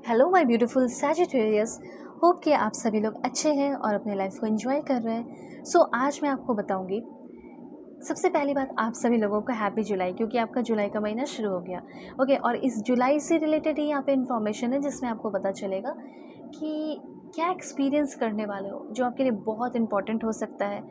Hello my beautiful Sagittarius. Hope कि आप सभी लोग अच्छे हैं और अपने लाइफ को एंजॉय कर रहे हैं। आज मैं आपको बताऊंगी। सबसे पहली बात, आप सभी लोगों को हैप्पी जुलाई, क्योंकि आपका जुलाई का महीना शुरू हो गया। ओके, और इस जुलाई से रिलेटेड ही यहाँ पे इन्फॉर्मेशन है जिसमें आपको पता चलेगा कि क्या एक्सपीरियंस करने वाले हो जो आपके लिए बहुत इंपॉर्टेंट हो सकता है।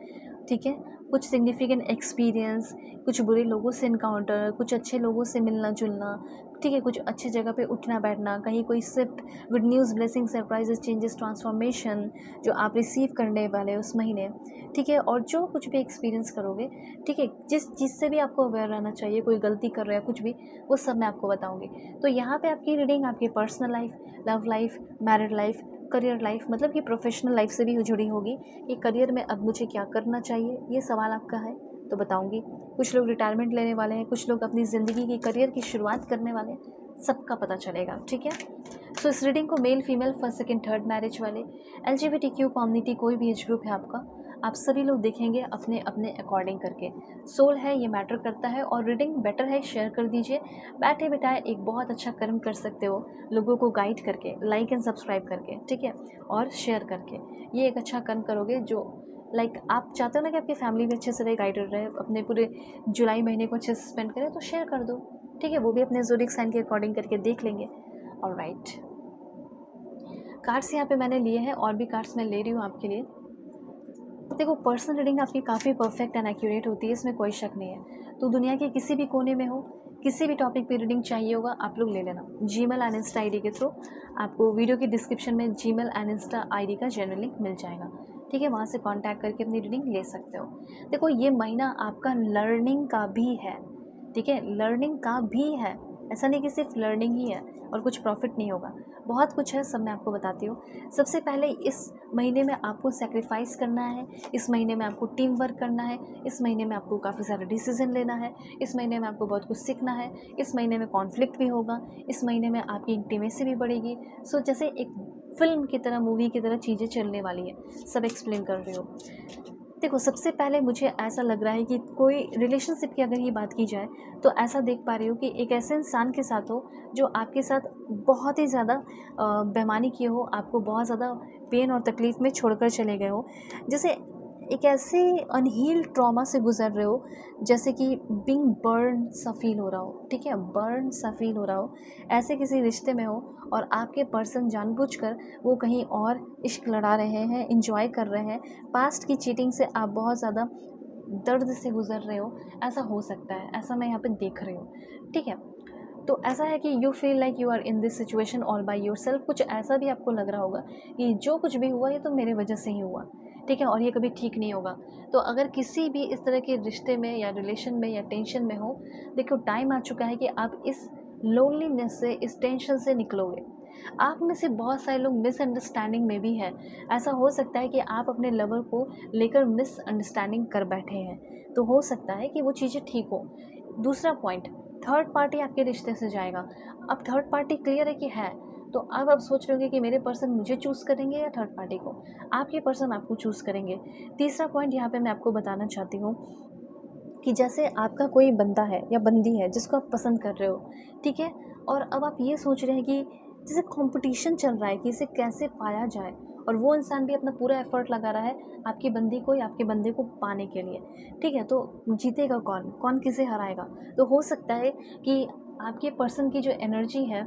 ठीक है, कुछ सिग्निफिकेंट एक्सपीरियंस, कुछ बुरे लोगों से इनकाउंटर, कुछ अच्छे लोगों से मिलना जुलना। ठीक है, कुछ अच्छी जगह पे उठना बैठना, कहीं कोई shift, good news, blessing, surprises, changes, transformation जो आप रिसीव करने वाले उस महीने। ठीक है, और जो कुछ भी एक्सपीरियंस करोगे, ठीक है, जिस चीज़ से भी आपको अवेयर रहना चाहिए, कोई गलती कर रहे हो या कुछ भी, वो सब मैं आपको बताऊंगी। तो यहाँ पे आपकी रीडिंग आपकी personal life, love life, married life, career life, मतलब कि प्रोफेशनल लाइफ से भी जुड़ी होगी कि करियर में अब मुझे क्या करना चाहिए, ये सवाल आपका है तो बताऊंगी। कुछ लोग रिटायरमेंट लेने वाले हैं, कुछ लोग अपनी ज़िंदगी की करियर की शुरुआत करने वाले हैं, सबका पता चलेगा। ठीक है, इस रीडिंग को male female, first second third marriage वाले, LGBTQ कम्युनिटी, कोई भी एज ग्रुप है आपका, आप सभी लोग देखेंगे अपने अपने अकॉर्डिंग करके। सोल है, ये मैटर करता है, और रीडिंग बेटर है शेयर कर दीजिए। बैठे बिठाए एक बहुत अच्छा कर्म कर सकते हो, लोगों को गाइड करके, लाइक एंड सब्सक्राइब करके, ठीक है, और शेयर करके। ये एक अच्छा कर्म करोगे जो आप चाहते हो ना कि आपकी फैमिली भी अच्छे से रहे, गाइडेड रहे, अपने पूरे जुलाई महीने को अच्छे से स्पेंड करें, तो शेयर कर दो। ठीक है, वो भी अपने ज़ोडिएक साइन के अकॉर्डिंग करके देख लेंगे। ऑलराइट, कार्ड्स यहाँ पे मैंने लिए हैं, और भी कार्ड्स मैं ले रही हूँ आपके लिए। देखो, पर्सनल रीडिंग आपकी काफ़ी परफेक्ट एंड एक्यूरेट होती है, इसमें कोई शक नहीं है। तो दुनिया के किसी भी कोने में हो, किसी भी टॉपिक पे रीडिंग चाहिए होगा, आप लोग ले लेना जीमेल एंड इंस्टा आईडी के थ्रू। आपको वीडियो की डिस्क्रिप्शन में जीमेल एंड इंस्टा आईडी का जनरल लिंक मिल जाएगा। ठीक है, वहाँ से कांटेक्ट करके अपनी रीडिंग ले सकते हो। देखो, ये महीना आपका लर्निंग का भी है। ठीक है, लर्निंग का भी है, ऐसा नहीं कि सिर्फ लर्निंग ही है और कुछ प्रॉफिट नहीं होगा। बहुत कुछ है, सब मैं आपको बताती हूँ। सबसे पहले इस महीने में आपको सेक्रीफाइस करना है, इस महीने में आपको टीम वर्क करना है, इस महीने में आपको काफ़ी सारे डिसीजन लेना है, इस महीने में आपको बहुत कुछ सीखना है, इस महीने में कॉन्फ्लिक्ट भी होगा, इस महीने में आपकी इंटीमेसी भी बढ़ेगी। जैसे एक फिल्म की तरह, मूवी की तरह चीज़ें चलने वाली है, सब एक्सप्लेन कर रही हो। देखो, सबसे पहले मुझे ऐसा लग रहा है कि कोई रिलेशनशिप की अगर ये बात की जाए, तो ऐसा देख पा रही हो कि एक ऐसे इंसान के साथ हो जो आपके साथ बहुत ही ज़्यादा बेईमानी किए हो, आपको बहुत ज़्यादा पेन और तकलीफ़ में छोड़कर चले गए हो। जैसे एक ऐसे अनहील्ड ट्रॉमा से गुज़र रहे हो, जैसे कि बीइंग बर्न सा फ़ील हो रहा हो। ठीक है, बर्न सा फ़ील हो रहा हो, ऐसे किसी रिश्ते में हो, और आपके पर्सन जानबूझकर वो कहीं और इश्क लड़ा रहे हैं, एंजॉय कर रहे हैं। पास्ट की चीटिंग से आप बहुत ज़्यादा दर्द से गुज़र रहे हो, ऐसा हो सकता है, ऐसा मैं यहाँ पे देख रही हूँ। ठीक है, तो ऐसा है कि you feel like you are in this situation all by yourself. कुछ ऐसा भी आपको लग रहा होगा कि जो कुछ भी हुआ ये तो मेरे वजह से ही हुआ। ठीक है, और ये कभी ठीक नहीं होगा। तो अगर किसी भी इस तरह के रिश्ते में या रिलेशन में या टेंशन में हो, देखो टाइम आ चुका है कि आप इस लोनलीनेस से, इस टेंशन से निकलोगे। आप में से बहुत सारे लोग मिसअंडरस्टैंडिंग में भी हैं। ऐसा हो सकता है कि आप अपने लवर को लेकर मिसअंडरस्टैंडिंग कर बैठे हैं, तो हो सकता है कि वो चीज़ें ठीक हो। दूसरा पॉइंट, थर्ड पार्टी आपके रिश्ते से जाएगा। अब थर्ड पार्टी क्लियर है कि है, तो अब आप सोच रहे होंगे कि मेरे पर्सन मुझे चूज़ करेंगे या थर्ड पार्टी को। आपके पर्सन आपको चूज़ करेंगे। तीसरा पॉइंट यहाँ पे मैं आपको बताना चाहती हूँ कि जैसे आपका कोई बंदा है या बंदी है जिसको आप पसंद कर रहे हो, ठीक है, और अब आप ये सोच रहे हैं कि जैसे कंपटीशन चल रहा है कि इसे कैसे पाया जाए, और वो इंसान भी अपना पूरा एफर्ट लगा रहा है आपकी बंदी को या आपके बंदे को पाने के लिए। ठीक है, तो जीतेगा कौन, कौन किसे हराएगा? तो हो सकता है कि आपके पर्सन की जो एनर्जी है,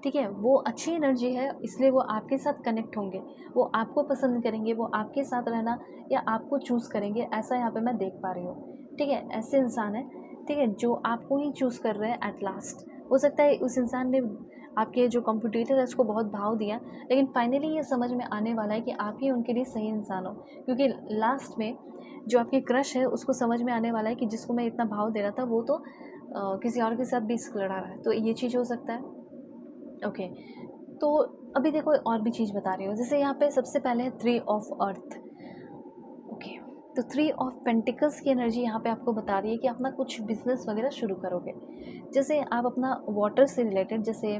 ठीक है, वो अच्छी एनर्जी है, इसलिए वो आपके साथ कनेक्ट होंगे, वो आपको पसंद करेंगे, वो आपके साथ रहना या आपको चूज़ करेंगे, ऐसा यहाँ पे मैं देख पा रही हूँ। ठीक है, ऐसे इंसान है, ठीक है, जो आपको ही चूज़ कर रहे हैं एट लास्ट। हो सकता है उस इंसान ने आपके जो कॉम्पिटिटर है उसको बहुत भाव दिया, लेकिन फाइनली ये समझ में आने वाला है कि आप ही उनके लिए सही इंसान हो, क्योंकि लास्ट में जो आपकी क्रश है उसको समझ में आने वाला है कि जिसको मैं इतना भाव दे रहा था वो तो किसी और के साथ भी इश्क लड़ा रहा है, तो ये चीज़ हो सकता है। ओके, तो अभी देखो और भी चीज़ बता रही हूँ। जैसे यहाँ पे सबसे पहले है 3 ऑफ अर्थ। ओके, तो 3 ऑफ पेंटिकल्स की एनर्जी यहाँ पे आपको बता रही है कि अपना कुछ बिजनेस वगैरह शुरू करोगे। जैसे आप अपना वाटर से रिलेटेड, जैसे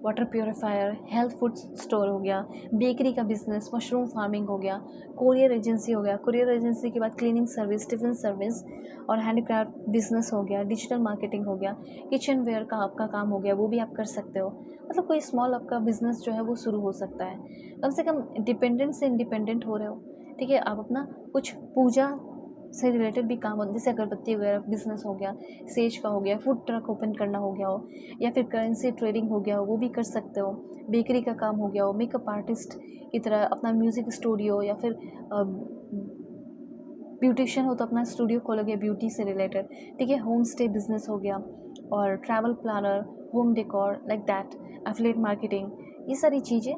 water purifier, health food store हो गया, बेकरी का बिजनेस, मशरूम फार्मिंग हो गया, कोरियर एजेंसी हो गया, कोरियर एजेंसी के बाद क्लीनिंग सर्विस, टिफिन सर्विस और हैंडीक्राफ्ट बिजनेस हो गया, डिजिटल मार्केटिंग हो गया, किचन वेयर का आपका काम हो गया, वो भी आप कर सकते हो। मतलब कोई स्मॉल आपका बिजनेस जो है वो शुरू हो सकता है। कम से कम डिपेंडेंट से इंडिपेंडेंट हो रहे हो, ठीक है। आप अपना कुछ पूजा से रिलेटेड भी काम हो, जैसे अगरबत्ती वगैरह बिजनेस हो गया, सेज का हो गया, फूड ट्रक ओपन करना हो गया हो, या फिर करेंसी ट्रेडिंग हो गया हो, वो भी कर सकते हो। बेकरी का काम हो गया हो, मेकअप आर्टिस्ट की तरह अपना म्यूज़िक स्टूडियो, या फिर ब्यूटिशियन हो तो अपना स्टूडियो खोलोगे ब्यूटी से रिलेटेड, ठीक है। होम स्टे बिजनेस हो गया, और travel planner, home decor, like that, affiliate marketing, ये सारी चीज़ें।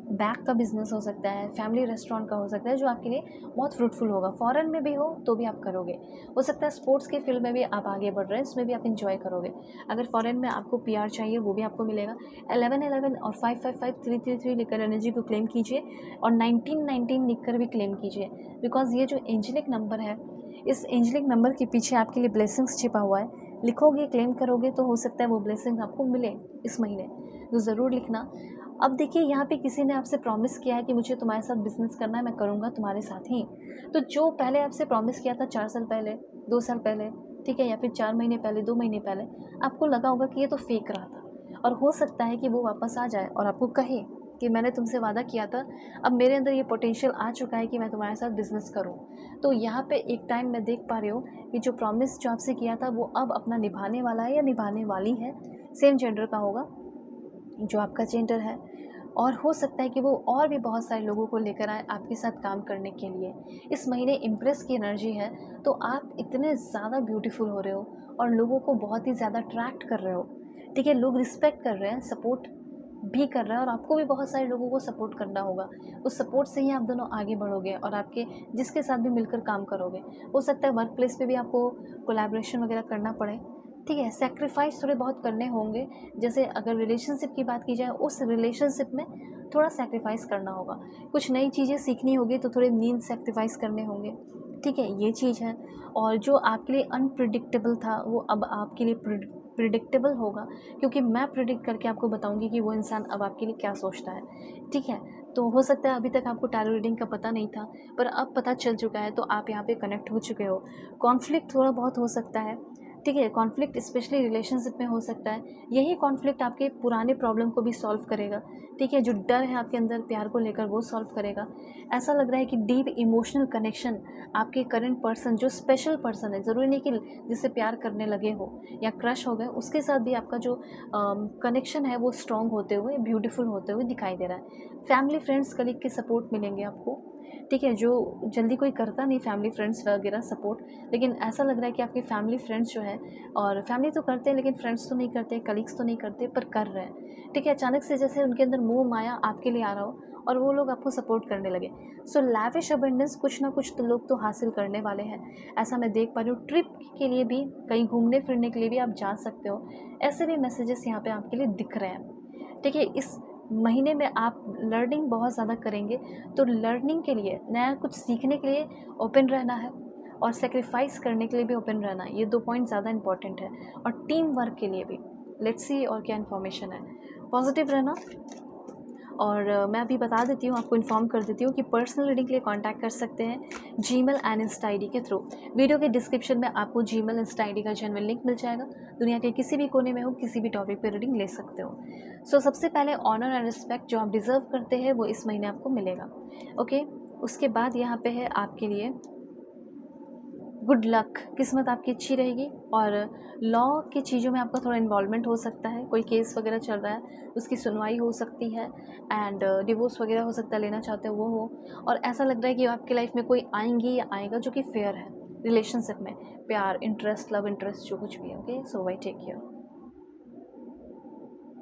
बैग का बिजनेस हो सकता है, फैमिली रेस्टोरेंट का हो सकता है, जो आपके लिए बहुत फ्रूटफुल होगा। फॉरेन में भी हो तो भी आप करोगे। हो सकता है स्पोर्ट्स के फील्ड में भी आप आगे बढ़ रहे हैं, इसमें भी आप इंजॉय करोगे। अगर फॉरेन में आपको पीआर चाहिए वो भी आपको मिलेगा। 1111 और 555333 लिखकर एनर्जी को क्लेम कीजिए, और 1919 लिखकर भी क्लेम कीजिए, बिकॉज ये जो एंजलिक नंबर है, इस एंजलिक नंबर के पीछे आपके लिए ब्लेसिंग्स छिपा हुआ है। लिखोगे, क्लेम करोगे तो हो सकता है वो ब्लेसिंग आपको मिले इस महीने, तो ज़रूर लिखना। अब देखिए, यहाँ पे किसी ने आपसे प्रॉमिस किया है कि मुझे तुम्हारे साथ बिजनेस करना है, मैं करूँगा तुम्हारे साथ ही। तो जो पहले आपसे प्रॉमिस किया था 4 साल पहले, 2 साल पहले, ठीक है, या फिर 4 महीने पहले, 2 महीने पहले, आपको लगा होगा कि ये तो फेक रहा था, और हो सकता है कि वो वापस आ जाए और आपको कहे कि मैंने तुमसे वादा किया था, अब मेरे अंदर ये पोटेंशियल आ चुका है कि मैं तुम्हारे साथ बिजनेस करूं। तो यहाँ पे एक टाइम मैं देख पा रही हूँ कि जो प्रॉमिस जो आपसे किया था वो अब अपना निभाने वाला है या निभाने वाली है। सेम जेंडर का होगा जो आपका जेंडर है, और हो सकता है कि वो और भी बहुत सारे लोगों को लेकर आए आपके साथ काम करने के लिए। इस महीने इम्प्रेस की एनर्जी है, तो आप इतने ज़्यादा ब्यूटीफुल हो रहे हो और लोगों को बहुत ही ज़्यादा अट्रैक्ट कर रहे हो, ठीक है। लोग रिस्पेक्ट कर रहे हैं, सपोर्ट भी कर रहा है, और आपको भी बहुत सारे लोगों को सपोर्ट करना होगा। उस सपोर्ट से ही आप दोनों आगे बढ़ोगे और आपके जिसके साथ भी मिलकर काम करोगे। हो सकता है वर्क प्लेस पे भी आपको कोलैबोरेशन वगैरह करना पड़े, ठीक है। सेक्रीफाइस थोड़े बहुत करने होंगे, जैसे अगर रिलेशनशिप की बात की जाए, उस रिलेशनशिप में थोड़ा सेक्रीफाइस करना होगा। कुछ नई चीज़ें सीखनी होगी तो थोड़े नींद सेक्रीफाइस करने होंगे, ठीक है, ये चीज़ है। और जो आपके लिए अनप्रिडिक्टेबल था वो अब आपके लिए प्रिडिक्टेबल होगा, क्योंकि मैं प्रिडिक्ट करके आपको बताऊंगी कि वो इंसान अब आपके लिए क्या सोचता है, ठीक है। तो हो सकता है अभी तक आपको टैरो रीडिंग का पता नहीं था, पर अब पता चल चुका है, तो आप यहाँ पे कनेक्ट हो चुके हो। कॉन्फ्लिक्ट थोड़ा बहुत हो सकता है, ठीक है। कॉन्फ्लिक्ट स्पेशली रिलेशनशिप में हो सकता है। यही कॉन्फ्लिक्ट आपके पुराने प्रॉब्लम को भी सॉल्व करेगा, ठीक है। जो डर है आपके अंदर प्यार को लेकर वो सॉल्व करेगा। ऐसा लग रहा है कि डीप इमोशनल कनेक्शन आपके करंट पर्सन, जो स्पेशल पर्सन है, ज़रूरी नहीं कि जिससे प्यार करने लगे हो या क्रश हो गए, उसके साथ भी आपका जो कनेक्शन है वो स्ट्रॉन्ग होते हुए, ब्यूटीफुल होते हुए दिखाई दे रहा है। फैमिली, फ्रेंड्स, कलीग के सपोर्ट मिलेंगे आपको, ठीक है। जो जल्दी कोई करता नहीं फैमिली फ्रेंड्स वगैरह सपोर्ट, लेकिन ऐसा लग रहा है कि आपके फैमिली फ्रेंड्स जो है, और फैमिली तो करते हैं लेकिन फ्रेंड्स तो नहीं करते, कलीग्स तो नहीं करते, पर कर रहे हैं, ठीक है। अचानक से जैसे उनके अंदर मोह माया आपके लिए आ रहा हो और वो लोग आपको सपोर्ट करने लगे। सो लैविश अबंडेंस कुछ ना कुछ तो लोग तो हासिल करने वाले हैं, ऐसा मैं देख पा रही हूँ। ट्रिप के लिए भी, कहीं घूमने फिरने के लिए भी आप जा सकते हो, ऐसे भी मैसेजेस यहाँ पे आपके लिए दिख रहे हैं, ठीक है। इस महीने में आप लर्निंग बहुत ज़्यादा करेंगे, तो लर्निंग के लिए, नया कुछ सीखने के लिए ओपन रहना है, और सेक्रीफाइस करने के लिए भी ओपन रहना है। ये 2 पॉइंट ज़्यादा इंपॉर्टेंट है, और टीम वर्क के लिए भी। लेट्स सी और क्या इन्फॉर्मेशन है। पॉजिटिव रहना, और मैं अभी बता देती हूँ, आपको इन्फॉर्म कर देती हूँ कि पर्सनल रीडिंग के लिए कांटेक्ट कर सकते हैं जीमेल एंड इंस्टा आईडी के थ्रू। वीडियो के डिस्क्रिप्शन में आपको जीमेल इंस्टा आईडी का जेन्युइन लिंक मिल जाएगा। दुनिया के किसी भी कोने में हो, किसी भी टॉपिक पर रीडिंग ले सकते हो। सो सबसे पहले ऑनर एंड रिस्पेक्ट जो आप डिज़र्व करते हैं वो इस महीने आपको मिलेगा, ओके। उसके बाद यहाँ पे है आपके लिए गुड लक, किस्मत आपकी अच्छी रहेगी, और लॉ की चीज़ों में आपका थोड़ा इन्वॉल्वमेंट हो सकता है। कोई केस वगैरह चल रहा है, उसकी सुनवाई हो सकती है, एंड डिवोर्स वगैरह हो सकता है, लेना चाहते हो वो हो। और ऐसा लग रहा है कि आपकी लाइफ में कोई आएंगी या आएगा जो कि फेयर है, रिलेशनशिप में प्यार, इंटरेस्ट, लव इंटरेस्ट, जो कुछ भी है, ओके। सो वाई टेक केयर।